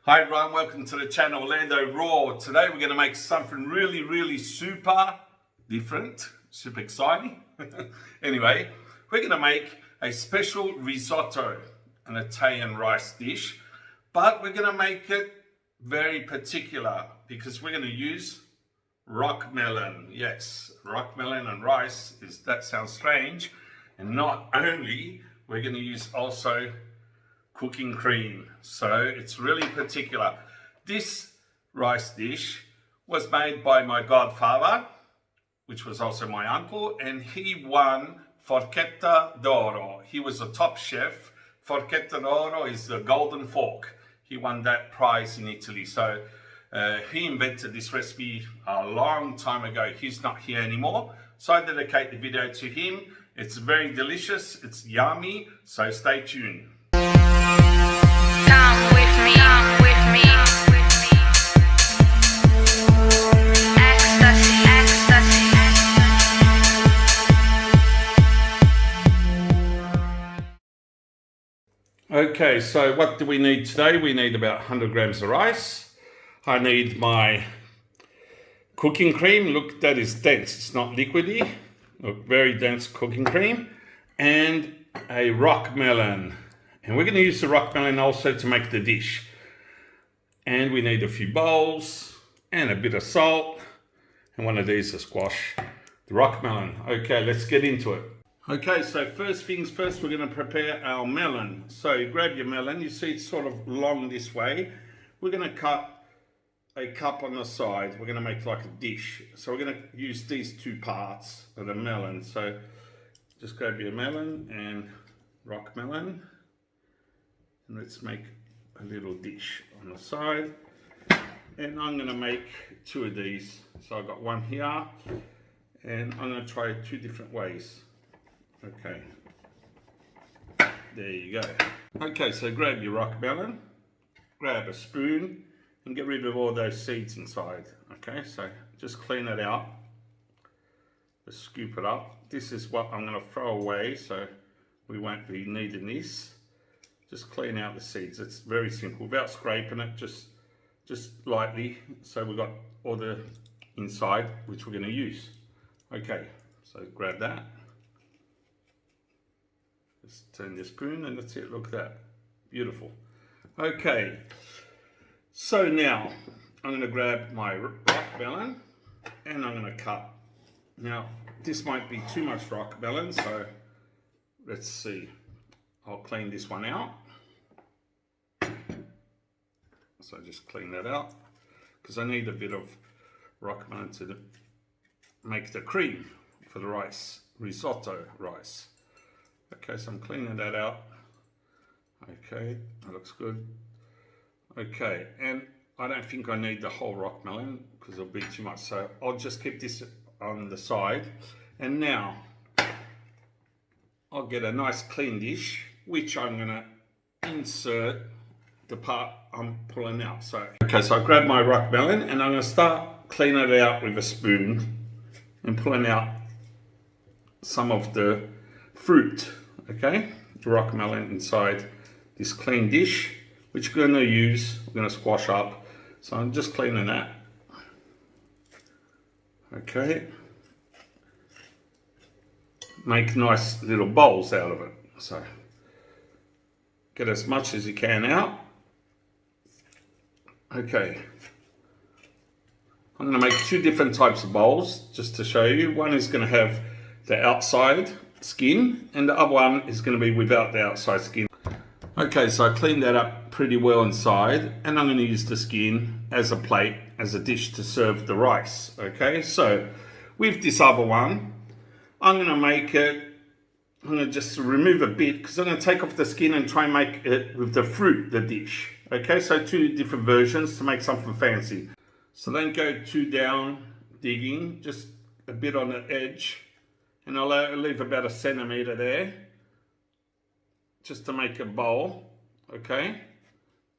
Hi everyone, welcome to the channel Orlando Raw. Today we're going to make something really super different, super exciting. Anyway, we're going to make a special risotto, an Italian rice dish, but we're going to make it very particular because we're going to use Rockmelon. Yes, Rockmelon and rice, that sounds strange. And not only, we're going to use also cooking cream, so it's really particular. This rice dish was made by my godfather, which was also my uncle, and he won Forchetta d'Oro. He was a top chef. Forchetta d'Oro is the golden fork. He won that prize in Italy. So he invented this recipe a long time ago. He's not here anymore, so I dedicate the video to him. It's very delicious, it's yummy, so stay tuned. Come with me, come with me. Ecstasy, ecstasy. Okay, so what do we need today? We need about 100 grams of rice. I need my cooking cream. Look, that is dense, it's not liquidy. Look, very dense cooking cream. And a Rockmelon. And we're going to use the Rockmelon also to make the dish. And we need a few bowls and a bit of salt and one of these to squash the Rockmelon. Okay, let's get into it. Okay, so first things first, we're going to prepare our melon. So you grab your melon, you see it's sort of long this way. We're going to cut a cup on the side. We're going to make like a dish. So we're going to use these two parts of the melon. So just grab your melon and Rockmelon. And let's make a little dish on the side. And I'm going to make two of these. So I've got one here. And I'm going to try it two different ways. Okay. There you go. Okay, so grab your Rockmelon. Grab a spoon. And get rid of all those seeds inside. Okay, so just clean it out. Just scoop it up. This is what I'm going to throw away. So we won't be needing this. Just clean out the seeds. It's very simple, without scraping it, just lightly. So we've got all the inside, which we're going to use. Okay, so grab that. Just turn your spoon and that's it. Look at that. Beautiful. Okay, so now I'm going to grab my Rockmelon and I'm going to cut. Now, this might be too much Rockmelon, so let's see. I'll clean this one out. So just clean that out because I need a bit of Rockmelon to make the cream for the rice, risotto rice. Okay, so I'm cleaning that out. Okay, that looks good. Okay, and I don't think I need the whole Rockmelon because it'll be too much. So I'll just keep this on the side. And now I'll get a nice clean dish, which I'm going to insert the part I'm pulling out. So, okay, so I grab my Rockmelon and I'm going to start cleaning it out with a spoon and pulling out some of the fruit, okay? The Rockmelon inside this clean dish, which we're going to use, we're going to squash up. So I'm just cleaning that. Okay. Make nice little bowls out of it. So get as much as you can out. Okay. I'm going to make two different types of bowls just to show you. One is going to have the outside skin and the other one is going to be without the outside skin. Okay, so I cleaned that up pretty well inside and I'm going to use the skin as a plate, as a dish to serve the rice. Okay, so with this other one, I'm going to make it, I'm going to just remove a bit because I'm going to take off the skin and try and make it with the fruit, the dish. Okay, so two different versions to make something fancy. So don't go too down digging, just a bit on the edge. And I'll leave about 1 centimeter there, just to make a bowl, okay?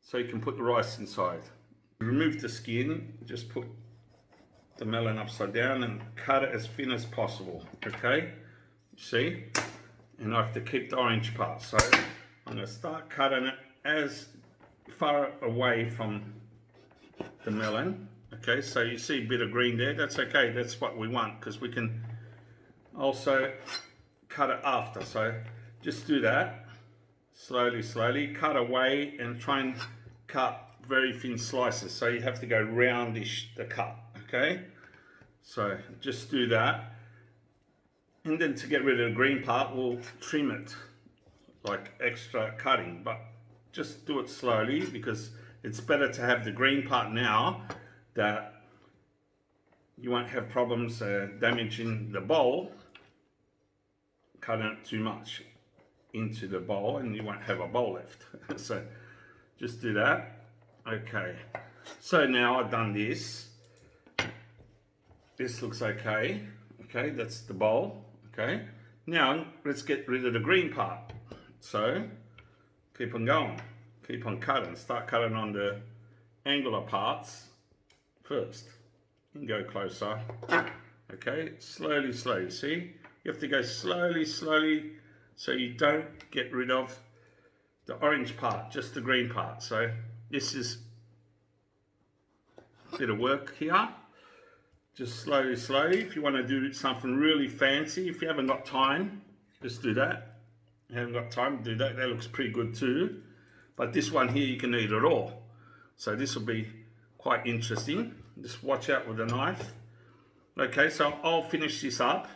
So you can put the rice inside. Remove the skin, just put the melon upside down and cut it as thin as possible, okay? See? And I have to keep the orange part. So I'm going to start cutting it as far away from the melon. Okay, so you see a bit of green there, that's okay, that's what we want, because we can also cut it after. So just do that, slowly, cut away and try and cut very thin slices. So you have to go roundish the cut, okay? So just do that. And then to get rid of the green part, we'll trim it like extra cutting, but just do it slowly because it's better to have the green part now that you won't have problems damaging the bowl, cutting it too much into the bowl and you won't have a bowl left. So just do that. Okay, so now I've done this. This looks okay. Okay, that's the bowl. Okay, now let's get rid of the green part. So keep on going, keep on cutting. Start cutting on the angular parts first and go closer. Okay, slowly, see? You have to go slowly so you don't get rid of the orange part, just the green part. So this is a bit of work here. Just slowly. If you want to do something really fancy, if you haven't got time, just do that. You haven't got time to do that, that looks pretty good too. But this one here, you can eat it all. So this will be quite interesting. Just watch out with the knife. Okay, so I'll finish this up.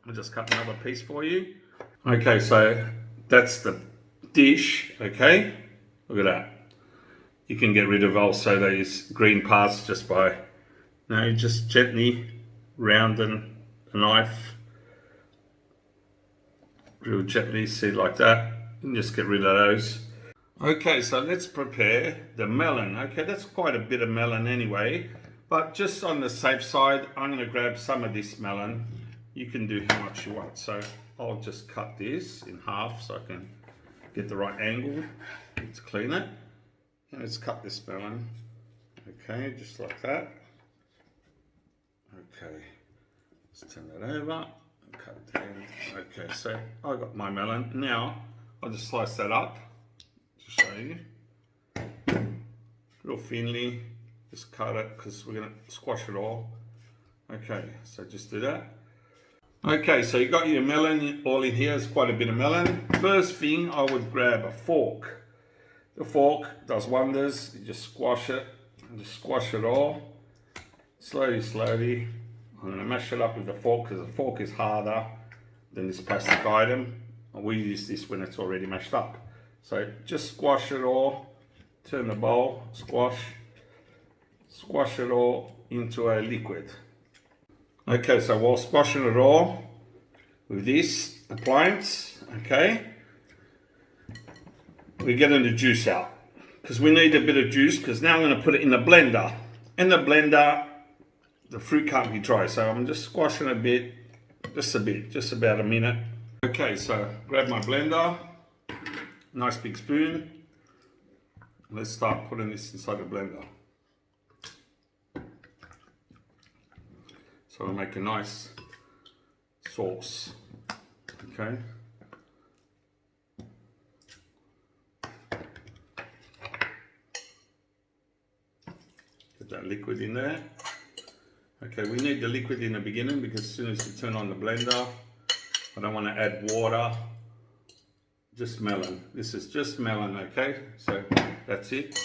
I'll just cut another piece for you. Okay, so that's the dish, okay? Look at that. You can get rid of also those green parts just by, just gently rounding the knife. Real gently, see, like that. And just get rid of those. Okay, so let's prepare the melon. Okay, that's quite a bit of melon anyway. But just on the safe side, I'm going to grab some of this melon. You can do how much you want. So I'll just cut this in half so I can get the right angle to clean it. And let's cut this melon. Okay, just like that. Okay, let's turn that over. Cut it down. Okay, so I got my melon. Now I'll just slice that up to show you. Real thinly. Just cut it because we're going to squash it all. Okay, so just do that. Okay, so you got your melon all in here. It's quite a bit of melon. First thing, I would grab a fork. The fork does wonders. You just squash it and just squash it all. Slowly. I'm going to mash it up with the fork because the fork is harder than this plastic item. And we use this when it's already mashed up. So just squash it all. Turn the bowl, squash it all into a liquid. Okay, so while squashing it all with this appliance, okay, we're getting the juice out because we need a bit of juice because now I'm going to put it in the blender. In the blender, the fruit can't be dry, so I'm just squashing a bit, just about a minute. Okay, so grab my blender, nice big spoon. Let's start putting this inside the blender. So we'll make a nice sauce, okay? Get that liquid in there. Okay, we need the liquid in the beginning because as soon as you turn on the blender, I don't want to add water, just melon. This is just melon, okay? So that's it.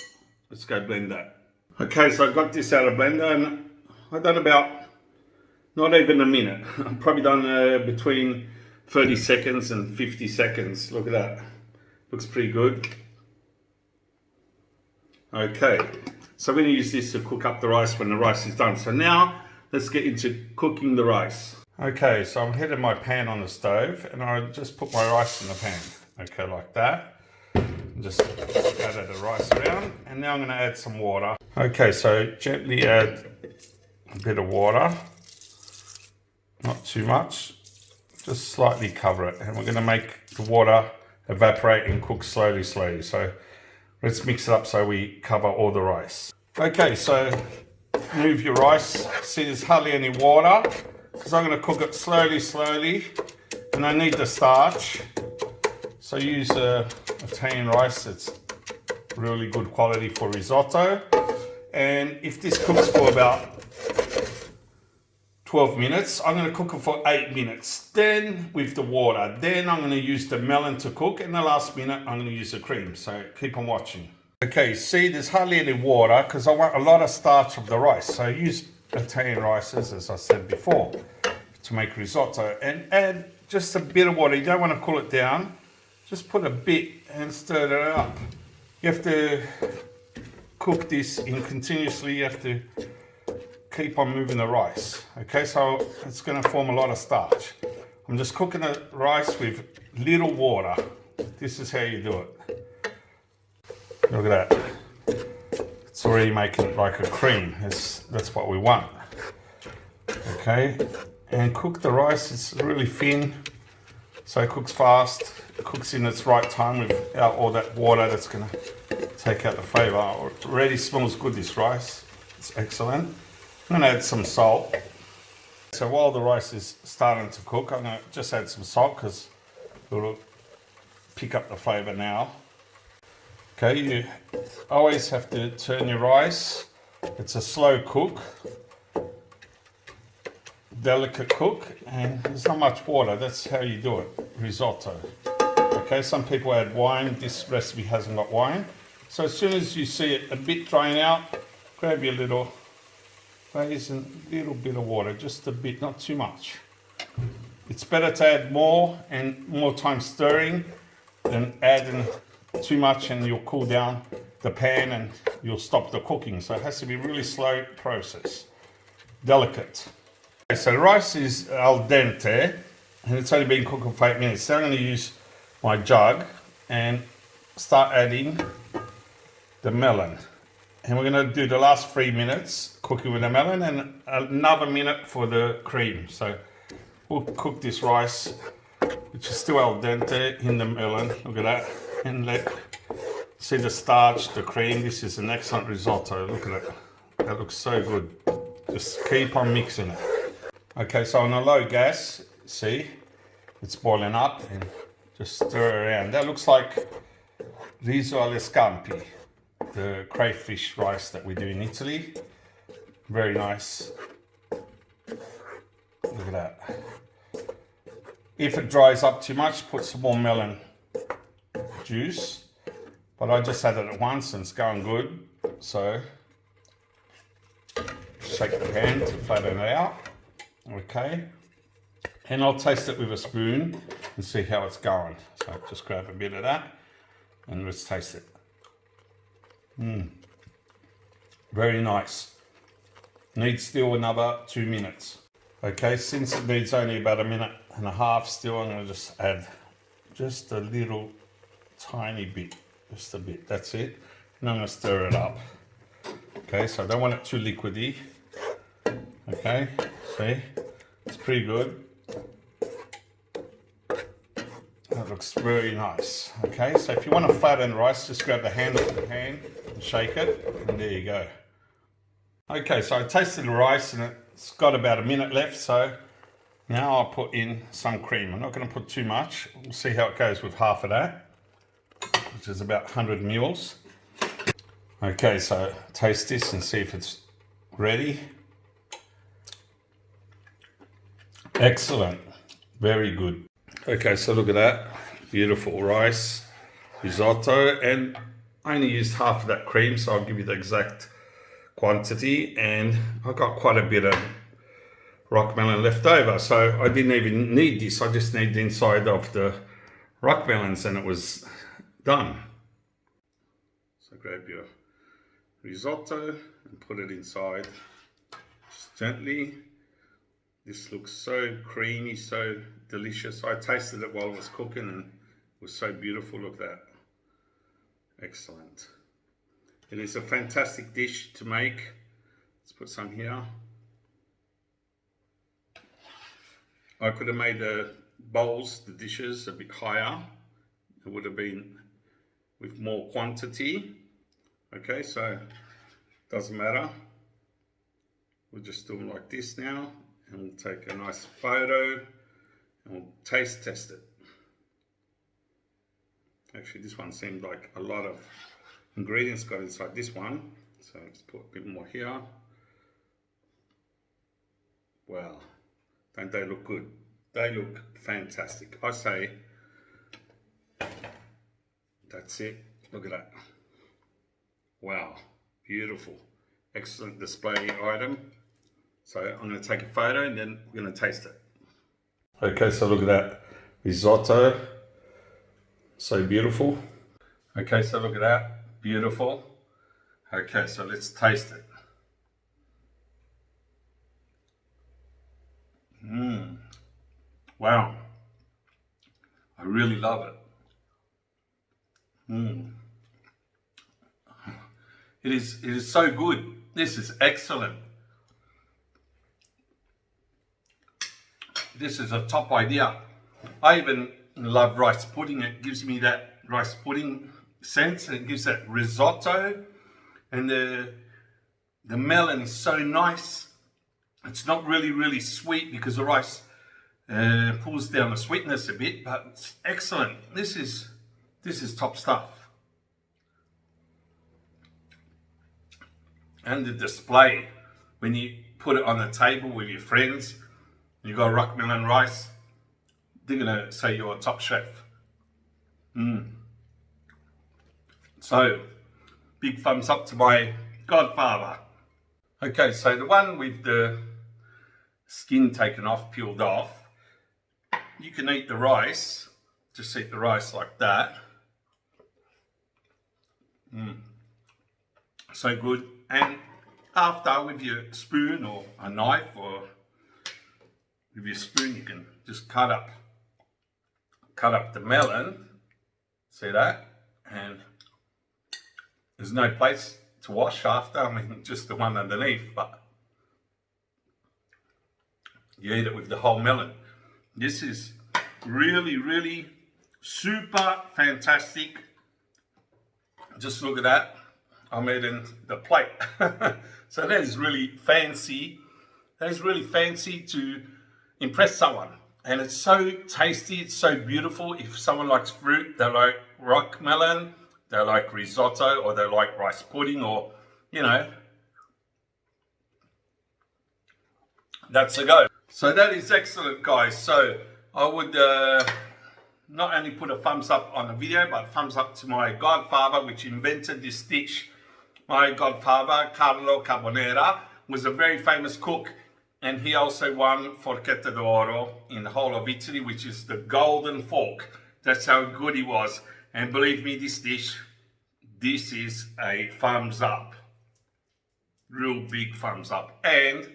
Let's go blend that. Okay, so I got this out of blender and I've done about not even a minute. I've probably done between 30 seconds and 50 seconds. Look at that. Looks pretty good. Okay, so we're going to use this to cook up the rice when the rice is done. So now let's get into cooking the rice. Okay, so I'm heating my pan on the stove and I just put my rice in the pan. Okay, like that. Just add the rice around and now I'm going to add some water. Okay, so gently add a bit of water. Not too much, just slightly cover it. And we're going to make the water evaporate and cook slowly. So let's mix it up so we cover all the rice. Okay, so move your rice. See, there's hardly any water because I'm going to cook it slowly. And I need the starch. So use Italian rice. It's really good quality for risotto. And if this cooks for about 12 minutes, I'm going to cook it for 8 minutes. Then with the water, then I'm going to use the melon to cook. In the last minute, I'm going to use the cream. So keep on watching. Okay, see, there's hardly any water because I want a lot of starch of the rice. So I use Italian rices, as I said before, to make risotto. And add just a bit of water. You don't want to cool it down. Just put a bit and stir it up. You have to cook this in continuously. You have to keep on moving the rice. Okay, so it's going to form a lot of starch. I'm just cooking the rice with little water. This is how you do it. Look at that. It's already making like a cream. That's what we want. Okay, and cook the rice. It's really thin, so it cooks fast. It cooks in its right time without all that water that's going to take out the flavour. It already smells good, this rice. It's excellent. I'm going to add some salt. So while the rice is starting to cook, I'm going to just add some salt because it'll pick up the flavour now. Okay, you always have to turn your rice. It's a slow cook, delicate cook, and there's not much water. That's how you do it, risotto. Okay, some people add wine. This recipe hasn't got wine. So as soon as you see it a bit drying out, grab your little vase and a little bit of water, just a bit, not too much. It's better to add more and more time stirring than adding too much and you'll cool down the pan and you'll stop the cooking. So it has to be a really slow process, delicate. Okay, so the rice is al dente and it's only been cooking for 8 minutes. So I'm going to use my jug and start adding the melon. And we're going to do the last 3 minutes cooking with the melon and another minute for the cream. So we'll cook this rice, which is still al dente, in the melon. Look at that. And see the starch, the cream. This is an excellent risotto. Look at it. That looks so good. Just keep on mixing it. Okay, so on a low gas, see, it's boiling up and just stir it around. That looks like riso alle scampi, the crayfish rice that we do in Italy. Very nice. Look at that. If it dries up too much, put some more melon juice. But I just added it once and it's going good. So shake the pan to flatten it out. Okay. And I'll taste it with a spoon and see how it's going. So just grab a bit of that and let's taste it. Very nice. Needs still another 2 minutes. Okay, since it needs only about 1.5 minutes still, I'm going to just add just a little tiny bit, just a bit, that's it. And I'm going to stir it up. Okay, so I don't want it too liquidy. Okay, see, it's pretty good. That looks very nice. Okay, so if you want to flatten rice, just grab the handle of the pan and shake it, and there you go. Okay, so I tasted the rice and it's got about 1 minute left, so now I'll put in some cream. I'm not going to put too much. We'll see how it goes with half of that, which is about 100 mils. Okay, so taste this and see if it's ready. Excellent, very good. Okay, so look at that, beautiful rice, risotto, and I only used half of that cream, so I'll give you the exact quantity, and I got quite a bit of Rockmelon left over, so I didn't even need this. I just need the inside of the Rockmelons and it was done. So grab your risotto and put it inside just gently. This looks so creamy, so delicious. I tasted it while it was cooking and it was so beautiful. Look at that. Excellent. It is a fantastic dish to make. Let's put some here. I could have made the bowls, the dishes, a bit higher. It would have been with more quantity. Okay, so doesn't matter. We'll just do them like this now, and we'll take a nice photo and we'll taste test it. Actually, this one seemed like a lot of ingredients got inside this one. So let's put a bit more here. Wow, don't they look good? They look fantastic. I say, that's it. Look at that. Wow, beautiful. Excellent display item. So I'm going to take a photo and then we're going to taste it. Okay, so look at that. Risotto. So beautiful. Okay, so look at that. Beautiful. Okay, so let's taste it. Wow. I really love it. It is so good. This is excellent. This is a top idea. I even love rice pudding. It gives me that rice pudding sense. It gives that risotto, and the melon is so nice. It's not really sweet because the rice pulls down the sweetness a bit, but it's excellent. This is top stuff. And the display, when you put it on the table with your friends, you got Rockmelon rice, they're gonna say you're a top chef. So, big thumbs up to my godfather. Okay, so the one with the skin taken off, peeled off, you can eat the rice, just eat the rice like that. So good. And after, with your spoon or a knife or with your spoon, you can just cut up the melon. See that? And there's no place to wash after. I mean, just the one underneath, but you eat it with the whole melon. This is really super fantastic. Just look at that. I'm eating the plate. So that is really fancy. That is really fancy to impress someone. And it's so tasty, it's so beautiful. If someone likes fruit, they like Rockmelon, they like risotto, or they like rice pudding, or, you know, that's a go. So that is excellent, guys. So I would not only put a thumbs up on the video, but thumbs up to my godfather, which invented this dish. My godfather, Carlo Caponera, was a very famous cook, and he also won Forchetta d'Oro in the whole of Italy, which is the golden fork. That's how good he was. And believe me, this dish, this is a thumbs up. Real big thumbs up. And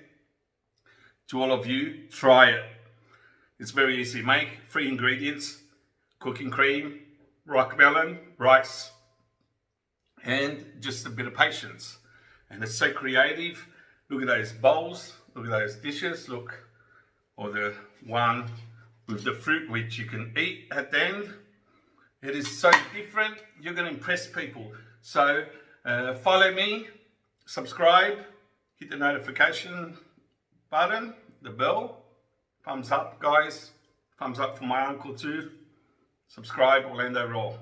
to all of you, try it. It's very easy to make. 3 ingredients: cooking cream, rockmelon, rice, and just a bit of patience. And it's so creative. Look at those bowls, look at those dishes, look, or the one with the fruit which you can eat at the end. It is so different. You're going to impress people. So follow me, subscribe, hit the notification button, the bell, thumbs up, guys. Thumbs up for my uncle too. Subscribe, Orlando Raw.